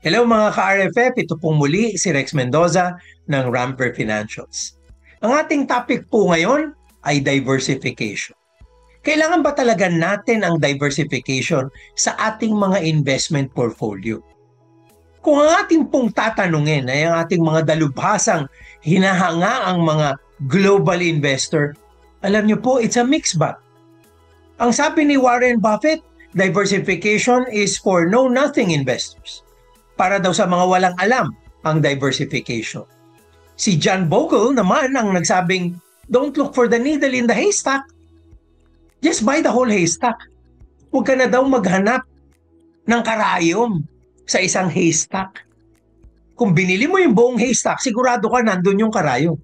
Hello mga ka-RFF, ito pong muli si Rex Mendoza ng Ramper Financials. Ang ating topic po ngayon ay diversification. Kailangan ba talaga natin ang diversification sa ating mga investment portfolio? Kung ang ating pong tatanungin ay ang ating mga dalubhasang hinahanga ang mga global investor, alam niyo po, it's a mixed bag. Ang sabi ni Warren Buffett, diversification is for know-nothing investors. Para daw sa mga walang alam ang diversification. Si John Bogle naman ang nagsabing, don't look for the needle in the haystack. Just buy the whole haystack. Huwag ka na daw maghanap ng karayom sa isang haystack. Kung binili mo yung buong haystack, sigurado ka nandun yung karayom.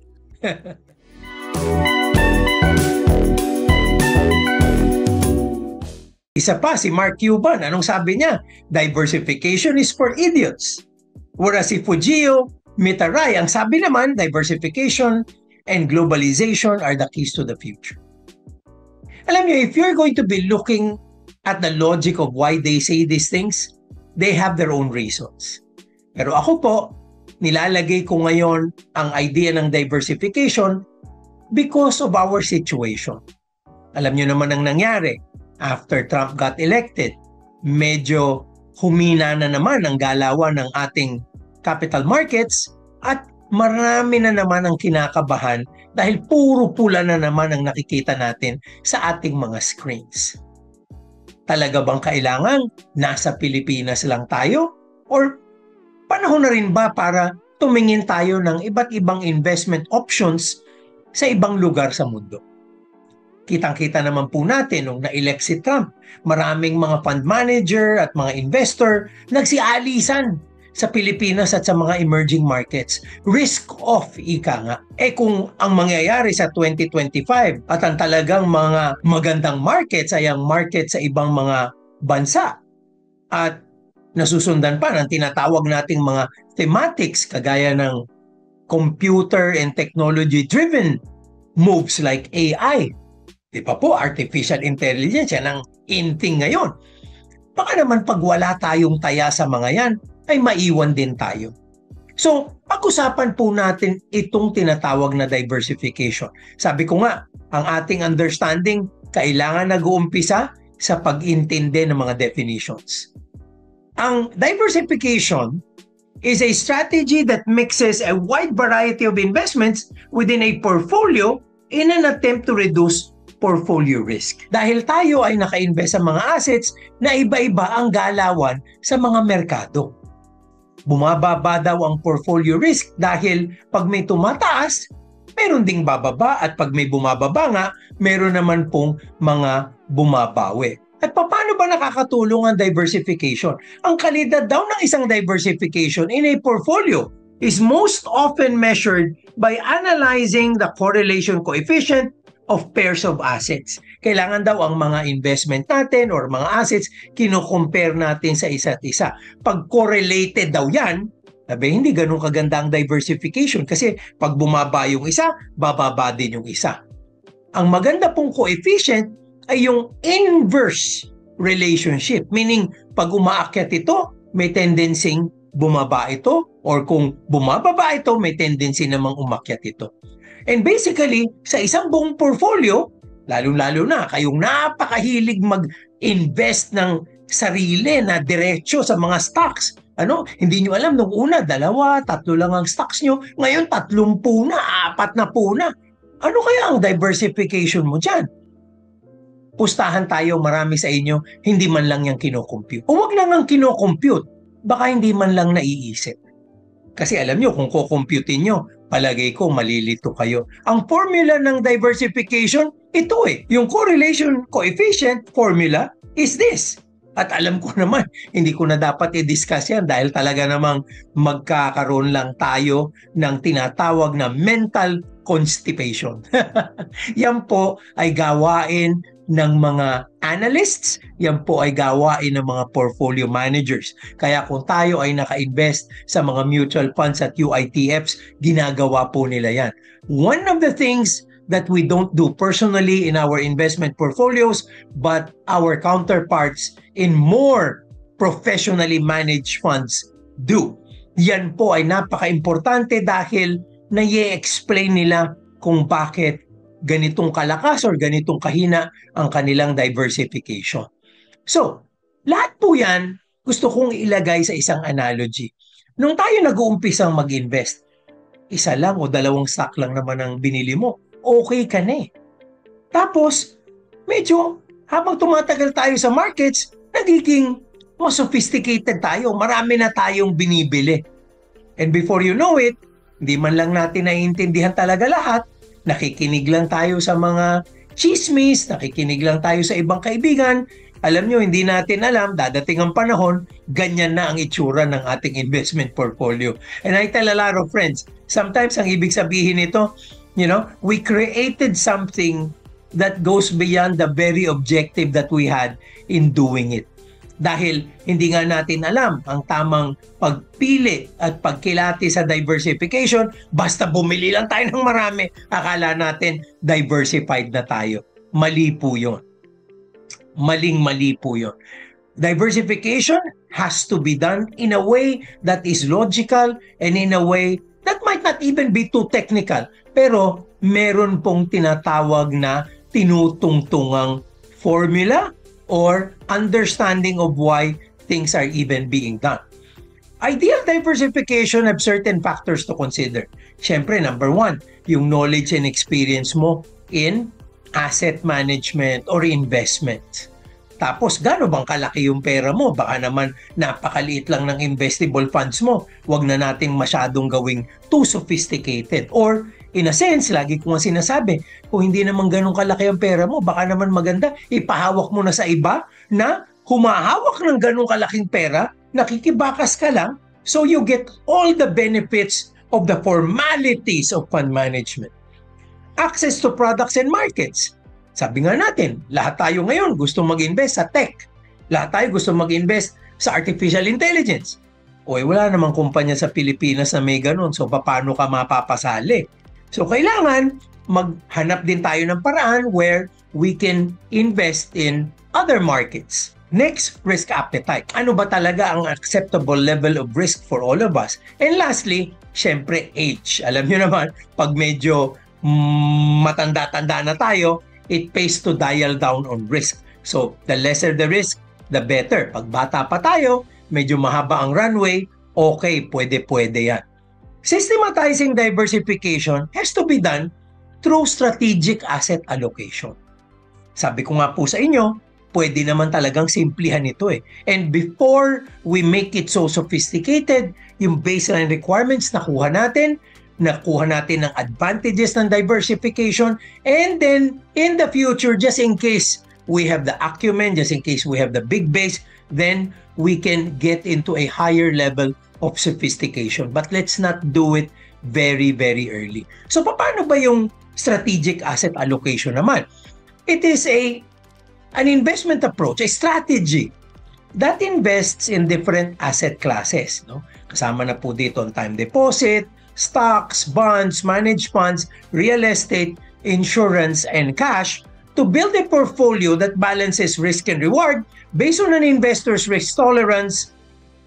Isa pa, si Mark Cuban, anong sabi niya? Diversification is for idiots. Whereas si Fujio Mitarai, ang sabi naman, diversification and globalization are the keys to the future. Alam niyo, if you're going to be looking at the logic of why they say these things, they have their own reasons. Pero ako po, nilalagay ko ngayon ang idea ng diversification because of our situation. Alam niyo naman ang nangyari. After Trump got elected, medyo humina na naman ang galawan ng ating capital markets at marami na naman ang kinakabahan dahil puro pula na naman ang nakikita natin sa ating mga screens. Talaga bang kailangan nasa Pilipinas lang tayo? Or panahon na rin ba para tumingin tayo ng iba't ibang investment options sa ibang lugar sa mundo? Kitang-kita naman po natin nung na-elect si Trump, maraming mga fund manager at mga investor nagsialisan sa Pilipinas at sa mga emerging markets. Risk off, ika nga. Kung ang mangyayari sa 2025 at ang talagang mga magandang markets ay ang market sa ibang mga bansa at nasusundan pa ng tinatawag nating mga thematics kagaya ng computer and technology-driven moves like AI, di pa po, artificial intelligence, yan ang in-thing ngayon. Baka naman pag wala tayong taya sa mga yan, ay maiwan din tayo. So, pag-usapan po natin itong tinatawag na diversification. Sabi ko nga, ang ating understanding, kailangan nag-uumpisa sa pag-intindi ng mga definitions. Ang diversification is a strategy that mixes a wide variety of investments within a portfolio in an attempt to reduce portfolio risk. Dahil tayo ay naka-invest sa mga assets na iba-iba ang galawan sa mga merkado. Bumababa daw ang portfolio risk dahil pag may tumataas, meron ding bababa at pag may bumababa nga, meron naman pong mga bumabawi. At paano ba nakakatulong ang diversification? Ang kalidad daw ng isang diversification in a portfolio is most often measured by analyzing the correlation coefficient of pairs of assets. Kailangan daw ang mga investment natin or mga assets, kino-compare natin sa isa't isa. Pag correlated daw yan, hindi ganun kaganda ang diversification kasi pag bumaba yung isa, bababa din yung isa. Ang maganda pong coefficient ay yung inverse relationship. Meaning, pag umaakyat ito, may tendency bumaba ito or kung bumababa ito, may tendency namang umakyat ito. And basically, sa isang buong portfolio, lalo-lalo na kayong napakahilig mag-invest ng sarili na diretso sa mga stocks. Hindi nyo alam, nung una, 2, 3 lang ang stocks nyo. Ngayon, 30 na, 4 na po na. Ano kaya ang diversification mo dyan? Pustahan tayo, marami sa inyo, hindi man lang yung kino-compute. O wag lang ang kino-compute, baka hindi man lang naiisip. Kasi alam nyo, kung kukomputin nyo, palagay ko malilito kayo. Ang formula ng diversification, ito yung correlation coefficient formula is this. At alam ko naman, hindi ko na dapat i-discuss yan dahil talaga namang magkakaroon lang tayo ng tinatawag na mental constipation. Yan po ay gawain ng mga analysts, yan po ay gawain ng mga portfolio managers. Kaya kung tayo ay naka-invest sa mga mutual funds at UITFs, ginagawa po nila yan. One of the things that we don't do personally in our investment portfolios, but our counterparts in more professionally managed funds do. Yan po ay napaka-importante dahil na-i-explain nila kung bakit ganitong kalakas or ganitong kahina ang kanilang diversification. So, lahat po yan gusto kong ilagay sa isang analogy. Nung tayo nag-uumpisang mag-invest, isa lang o dalawang stock lang naman ang binili mo, okay ka na eh. Tapos, medyo habang tumatagal tayo sa markets, nagiging mas sophisticated tayo. Marami na tayong binibili. And before you know it, hindi man lang natin naiintindihan talaga lahat. Nakikinig lang tayo sa mga chismis, nakikinig lang tayo sa ibang kaibigan. Alam nyo, hindi natin alam, dadating ang panahon, ganyan na ang itsura ng ating investment portfolio. And I tell a lot of friends, sometimes ang ibig sabihin nito, we created something that goes beyond the very objective that we had in doing it. Dahil hindi nga natin alam ang tamang pagpili at pagkilati sa diversification, basta bumili lang tayo ng marami, akala natin diversified na tayo. Mali po yun. Maling-mali po yun. Diversification has to be done in a way that is logical and in a way that might not even be too technical. Pero meron pong tinatawag na tinutungtungang formula or understanding of why things are even being done. Ideal diversification have certain factors to consider. Siyempre, number one, yung knowledge and experience mo in asset management or investment. Tapos, gaano bang kalaki yung pera mo? Baka naman napakaliit lang ng investable funds mo. Huwag na nating masyadong gawing too sophisticated. Or, in a sense, lagi ko nga sinasabi, kung hindi naman ganun kalaki ang pera mo, baka naman maganda, ipahawak mo na sa iba na humahawak ng ganun kalaking pera, nakikibakas ka lang, so you get all the benefits of the formalities of fund management. Access to products and markets. Sabi nga natin, lahat tayo ngayon gusto mag-invest sa tech. Lahat tayo gusto mag-invest sa artificial intelligence. O wala namang kumpanya sa Pilipinas na may ganun, so paano ka mapapasali? So kailangan maghanap din tayo ng paraan where we can invest in other markets. Next, risk appetite. Ano ba talaga ang acceptable level of risk for all of us? And lastly, syempre age. Alam nyo naman, pag medyo matanda-tanda na tayo, it pays to dial down on risk. So, the lesser the risk, the better. Pag bata pa tayo, medyo mahaba ang runway, okay, pwede yan. Systematizing diversification has to be done through strategic asset allocation. Sabi ko nga po sa inyo, pwede naman talagang simplihan ito eh. And before we make it so sophisticated, yung baseline requirements nakuha natin ng advantages ng diversification, and then in the future, just in case we have the acumen, just in case we have the big base, then we can get into a higher level of sophistication. But let's not do it very, very early. So paano ba yung strategic asset allocation naman? It is an investment approach, a strategy that invests in different asset classes. No? Kasama na po dito ang time deposit, stocks, bonds, managed funds, real estate, insurance, and cash to build a portfolio that balances risk and reward based on an investor's risk tolerance,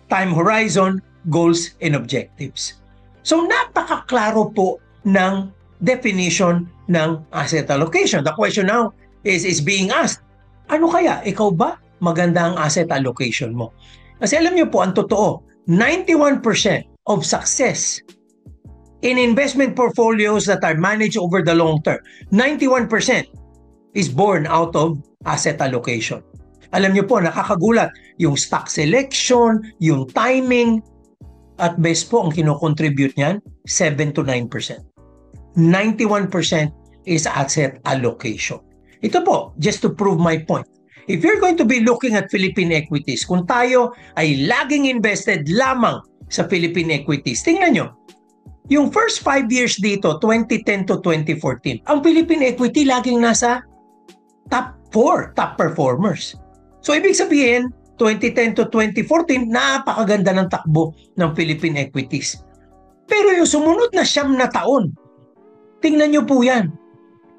time horizon, goals, and objectives. So napakaklaro po ng definition ng asset allocation. The question now is being asked, ano kaya? Ikaw ba maganda ang asset allocation mo? Kasi alam niyo po, ang totoo, 91% of success in investment portfolios that are managed over the long term, 91% is born out of asset allocation. Alam niyo po, nakakagulat, yung stock selection, yung timing, at best po ang kinocontribute niyan, 7 to 9%. 91% is asset allocation. Ito po, just to prove my point. If you're going to be looking at Philippine equities, kung tayo ay laging invested lamang sa Philippine equities, tingnan nyo, yung first 5 years dito, 2010 to 2014, ang Philippine equity laging nasa top 4, top performers. So, ibig sabihin, 2010 to 2014, napakaganda ng takbo ng Philippine equities. Pero yung sumunod na 9 na taon, tingnan nyo po yan.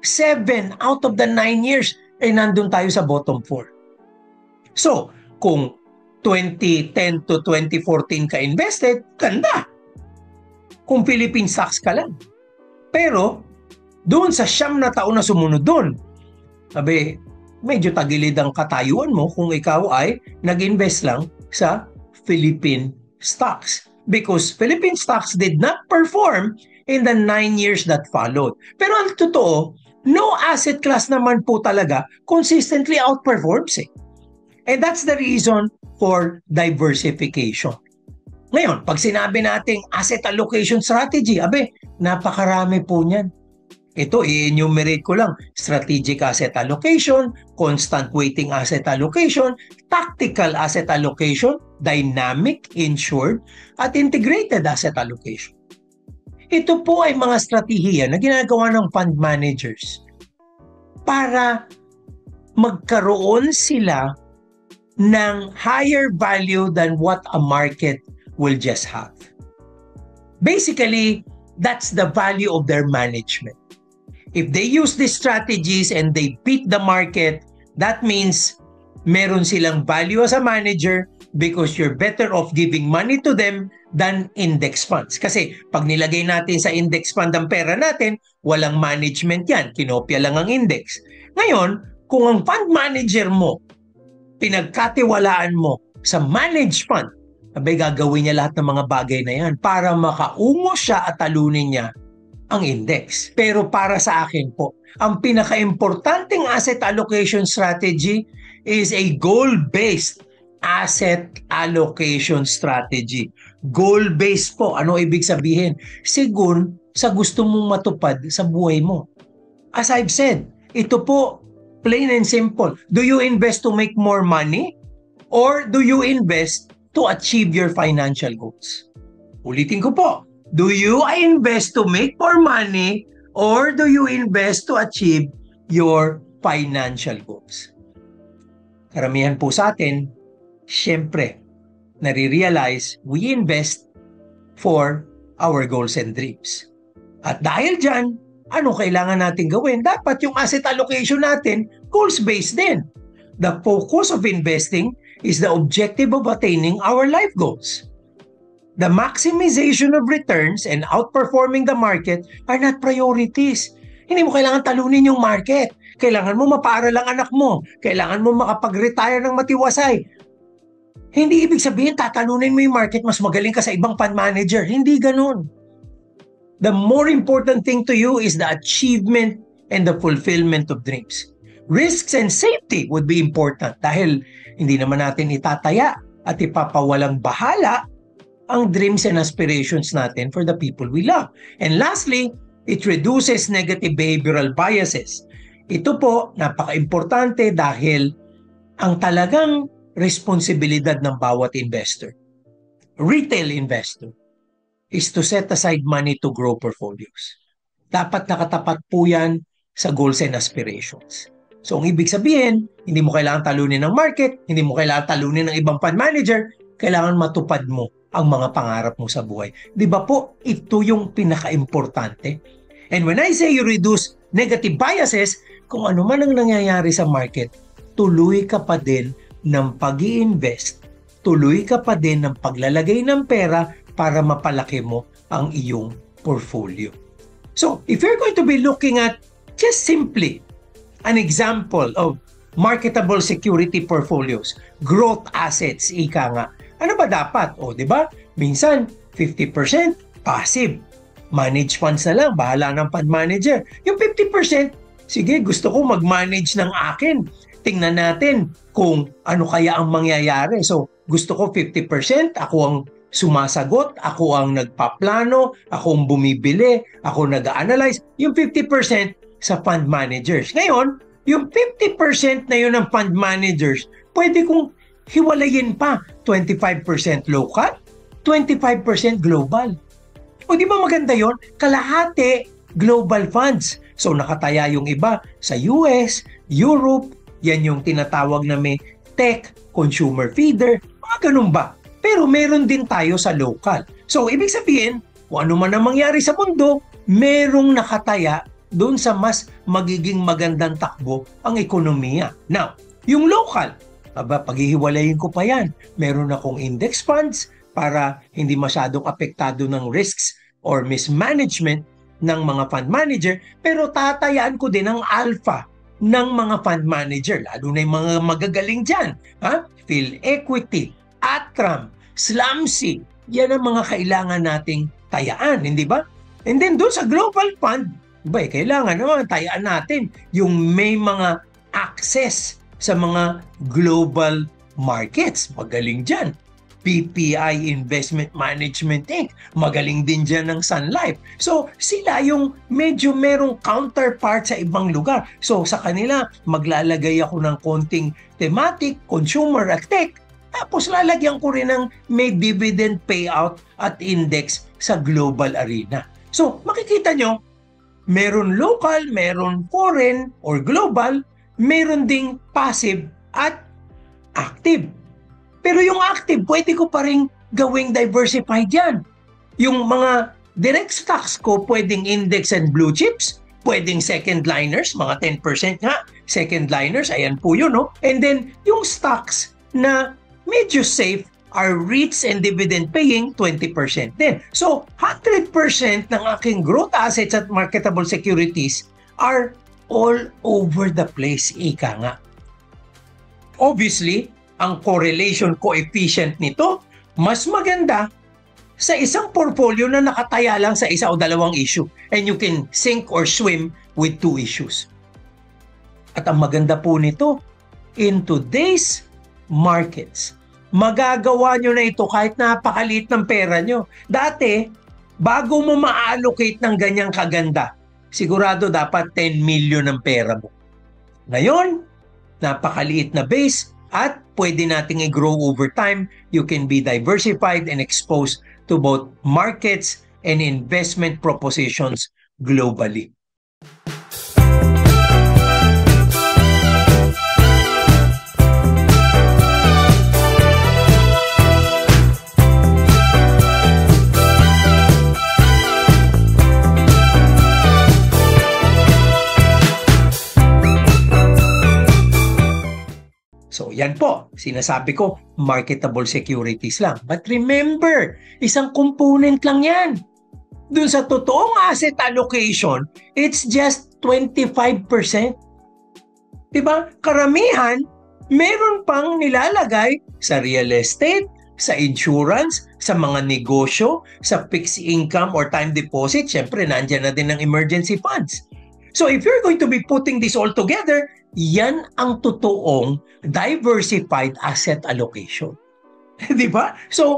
7 out of the 9 years, ay nandun tayo sa bottom 4. So, kung 2010 to 2014 ka invested, ganda. Kung Philippine stocks ka lang. Pero, doon sa 9 na taon na sumunod doon, sabi, medyo tagilid ang katayuan mo kung ikaw ay nag-invest lang sa Philippine stocks. Because Philippine stocks did not perform in the 9 years that followed. Pero ang totoo, no asset class naman po talaga consistently outperforms eh. And that's the reason for diversification. Ngayon, pag sinabi nating asset allocation strategy, napakarami po niyan. Ito, i-enumerate ko lang. Strategic asset allocation, constant weighting asset allocation, tactical asset allocation, dynamic, insured, at integrated asset allocation. Ito po ay mga strategiya na ginagawa ng fund managers para magkaroon sila ng higher value than what a market will just have. Basically, that's the value of their management. If they use these strategies and they beat the market, that means meron silang value as a manager because you're better off giving money to them than index funds. Kasi pag nilagay natin sa index fund ang pera natin, walang management yan. Kinopya lang ang index. Ngayon, kung ang fund manager mo, pinagkatiwalaan mo sa managed fund, gagawin niya lahat ng mga bagay na yan para makaungo siya at talunin niya ang index. Pero para sa akin po, ang pinaka-importanting asset allocation strategy is a goal-based asset allocation strategy. Goal-based po. Ano ibig sabihin? Sigun sa gusto mong matupad sa buhay mo. As I've said, ito po, plain and simple. Do you invest to make more money? Or do you invest to achieve your financial goals? Ulitin ko po. Do you invest to make more money or do you invest to achieve your financial goals? Karamihan po sa atin, syempre, nare-realize we invest for our goals and dreams. At dahil dyan, ano kailangan natin gawin? Dapat yung asset allocation natin, goals-based din. The focus of investing is the objective of attaining our life goals. The maximization of returns and outperforming the market are not priorities. Hindi mo kailangan talunin yung market. Kailangan mo mapaaral ang anak mo. Kailangan mo makapag-retire ng matiwasay. Hindi ibig sabihin tatalunin mo yung market, mas magaling ka sa ibang fund manager. Hindi ganun. The more important thing to you is the achievement and the fulfillment of dreams. Risks and safety would be important dahil hindi naman natin itataya at ipapawalang bahala ang dreams and aspirations natin for the people we love. And lastly, it reduces negative behavioral biases. Ito po, napaka-importante dahil ang talagang responsibilidad ng bawat investor, retail investor, is to set aside money to grow portfolios. Dapat nakatapat po yan sa goals and aspirations. So, ang ibig sabihin, hindi mo kailangan talunin ng market, hindi mo kailangan talunin ng ibang fund manager, kailangan matupad mo ang mga pangarap mo sa buhay. Di ba po, ito yung pinaka-importante. And when I say you reduce negative biases, kung ano man ang nangyayari sa market, tuloy ka pa din ng pag-i-invest, tuloy ka pa din ng paglalagay ng pera para mapalaki mo ang iyong portfolio. So, if you're going to be looking at just simply an example of marketable security portfolios, growth assets, ika nga, ano ba dapat? O, di ba? Minsan, 50% passive. Manage funds na lang, bahala ng fund manager. Yung 50%, sige, gusto ko mag-manage ng akin. Tingnan natin kung ano kaya ang mangyayari. So, gusto ko 50%, ako ang sumasagot, ako ang nagpaplano, ako ang bumibili, ako nag-analyze. Yung 50% sa fund managers. Ngayon, yung 50% na yun ng fund managers, pwede kong hiwalayin pa. 25% local, 25% global. O di ba maganda yon? Kalahati global funds. So nakataya yung iba sa US, Europe, yan yung tinatawag na may tech, consumer feeder, mga ganun ba? Pero meron din tayo sa local. So ibig sabihin, kung ano man ang mangyari sa mundo, merong nakataya doon sa mas magiging magandang takbo ang ekonomiya. Now, yung local, Aba, paghihiwalayin ko pa yan. Meron akong index funds para hindi masyadong apektado ng risks or mismanagement ng mga fund manager, pero tatayaan ko din ang alpha ng mga fund manager, lalo na yung mga magagaling dyan. PhilEquity, Atram, Slumsy, yan ang mga kailangan nating tayaan, hindi ba? And then doon sa global fund, kailangan naman tayaan natin yung may mga access sa mga global markets. Magaling dyan. PPI Investment Management Inc. Magaling din dyan ng Sun Life. So, sila yung medyo merong counterpart sa ibang lugar. So, sa kanila, maglalagay ako ng konting thematic, consumer at tech. Tapos, lalagyan ko rin ng may dividend payout at index sa global arena. So, makikita nyo, meron local, meron foreign or global, meron ding passive at active. Pero yung active, pwede ko pa rin gawing diversified yan. Yung mga direct stocks ko, pwedeng index and blue chips, pwedeng second liners, mga 10% nga, second liners, ayan po yun, no? And then, yung stocks na medyo safe are REITs and dividend paying 20% din. So, 100% ng aking growth assets at marketable securities are all over the place, ika nga. Obviously, ang correlation coefficient nito mas maganda sa isang portfolio na nakataya lang sa isa o dalawang issue. And you can sink or swim with 2 issues. At ang maganda po nito, in today's markets, magagawa nyo na ito kahit napakaliit ng pera nyo. Dati, bago mo ma-allocate ng ganyang kaganda, sigurado dapat 10 million ang pera mo. Ngayon, napakaliit na base at pwede nating i-grow over time. You can be diversified and exposed to both markets and investment propositions globally. So, yan po. Sinasabi ko, marketable securities lang. But remember, isang component lang yan. Dun sa totoong asset allocation, it's just 25%. Diba? Karamihan, meron pang nilalagay sa real estate, sa insurance, sa mga negosyo, sa fixed income or time deposit. Siyempre, nandyan na din ang emergency funds. So if you're going to be putting this all together, yan ang totoong diversified asset allocation. Di ba? So,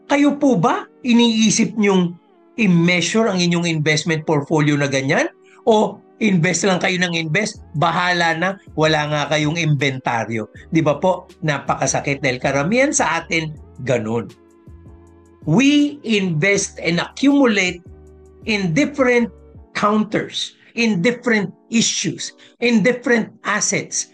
kayo po ba iniisip nyong i-measure ang inyong investment portfolio na ganyan? O invest lang kayo ng invest, bahala na, wala nga kayong inventaryo. Di ba po? Napakasakit dahil karamihan sa atin, ganun. We invest and accumulate in different counters, in different issues, in different assets,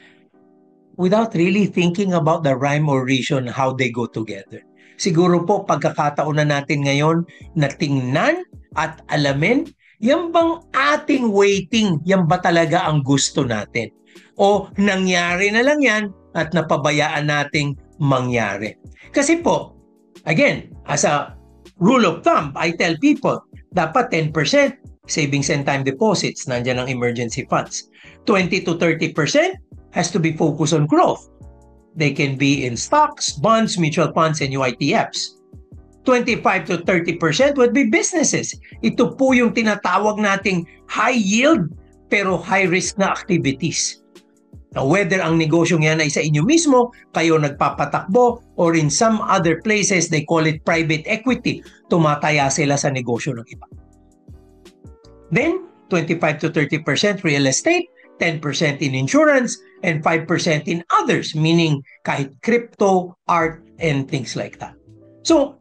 without really thinking about the rhyme or reason how they go together. Siguro po, pagkakataon na natin ngayon na tingnan at alamin, yan bang ating waiting, yan ba talaga ang gusto natin? O nangyari na lang yan at napabayaan nating mangyari? Kasi po, again, as a rule of thumb, I tell people, dapat 10% savings and time deposits, nandyan ang emergency funds. 20 to 30% has to be focused on growth. They can be in stocks, bonds, mutual funds, and UITFs. 25 to 30% would be businesses. Ito po yung tinatawag nating high yield pero high risk na activities. Now, whether ang negosyong yan ay sa inyo mismo, kayo nagpapatakbo, or in some other places, they call it private equity. Tumataya sila sa negosyo ng iba. Then, 25 to 30% real estate, 10% in insurance, and 5% in others, meaning kahit crypto, art, and things like that. So,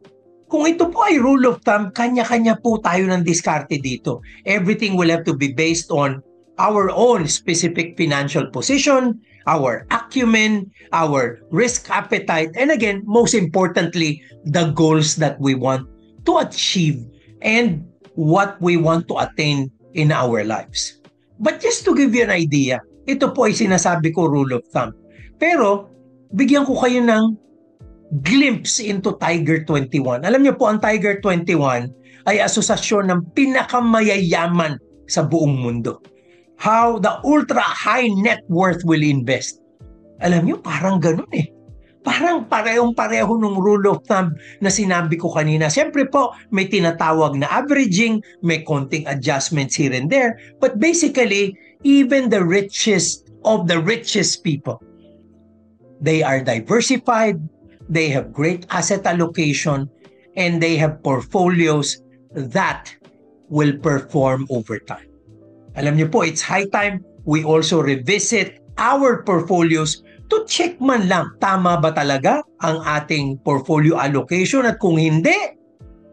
kung ito po ay rule of thumb, kanya-kanya po tayo ng diskarte dito. Everything will have to be based on our own specific financial position, our acumen, our risk appetite, and again, most importantly, the goals that we want to achieve and what we want to attain in our lives. But just to give you an idea, ito po ay sinasabi ko rule of thumb. Pero bigyan ko kayo ng glimpse into Tiger 21. Alam niyo po, ang Tiger 21 ay asosasyon ng pinakamayayaman sa buong mundo. How the ultra high net worth will invest. Alam niyo, parang ganun eh. Parang parehong-pareho nung rule of thumb na sinabi ko kanina. Siyempre po, may tinatawag na averaging, may konting adjustments here and there. But basically, even the richest of the richest people, they are diversified, they have great asset allocation, and they have portfolios that will perform over time. Alam niyo po, it's high time we also revisit our portfolios to check man lang, tama ba talaga ang ating portfolio allocation, at kung hindi,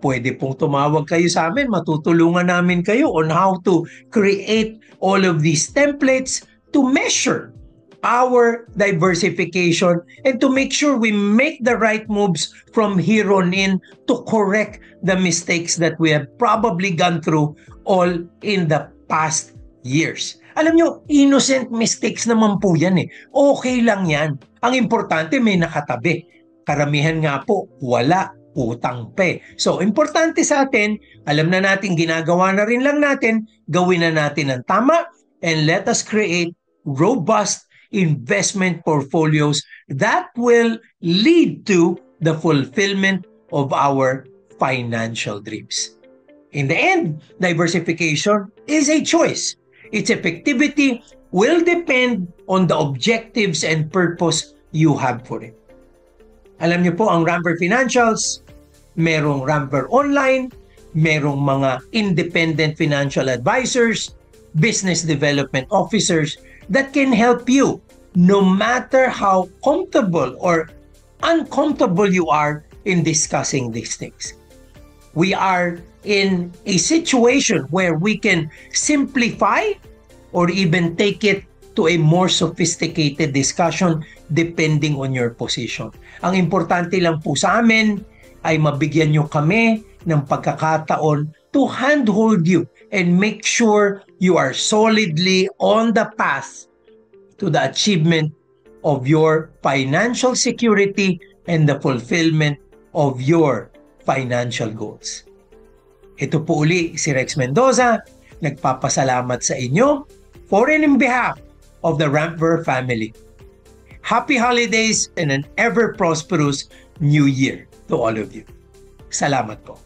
pwede pong tumawag kayo sa amin, matutulungan namin kayo on how to create all of these templates to measure our diversification and to make sure we make the right moves from here on in to correct the mistakes that we have probably gone through all in the past years. Alam nyo, innocent mistakes naman po yan eh. Okay lang yan. Ang importante may nakatabi. Karamihan nga po, wala, utang pa. So, importante sa atin, alam na natin, ginagawa na rin lang natin, gawin na natin ang tama, and let us create robust investment portfolios that will lead to the fulfillment of our financial dreams. In the end, diversification is a choice. Its effectivity will depend on the objectives and purpose you have for it. Alam niyo po, ang Ramper Financials, merong Ramper Online, merong mga independent financial advisors, business development officers that can help you no matter how comfortable or uncomfortable you are in discussing these things. We are in a situation where we can simplify or even take it to a more sophisticated discussion depending on your position. Ang importante lang po sa amin ay mabigyan nyo kami ng pagkakataon to handhold you and make sure you are solidly on the path to the achievement of your financial security and the fulfillment of your financial goals. Ito po uli si Rex Mendoza, nagpapasalamat sa inyo for and in behalf of the Ramper family. Happy holidays and an ever prosperous new year to all of you. Salamat po.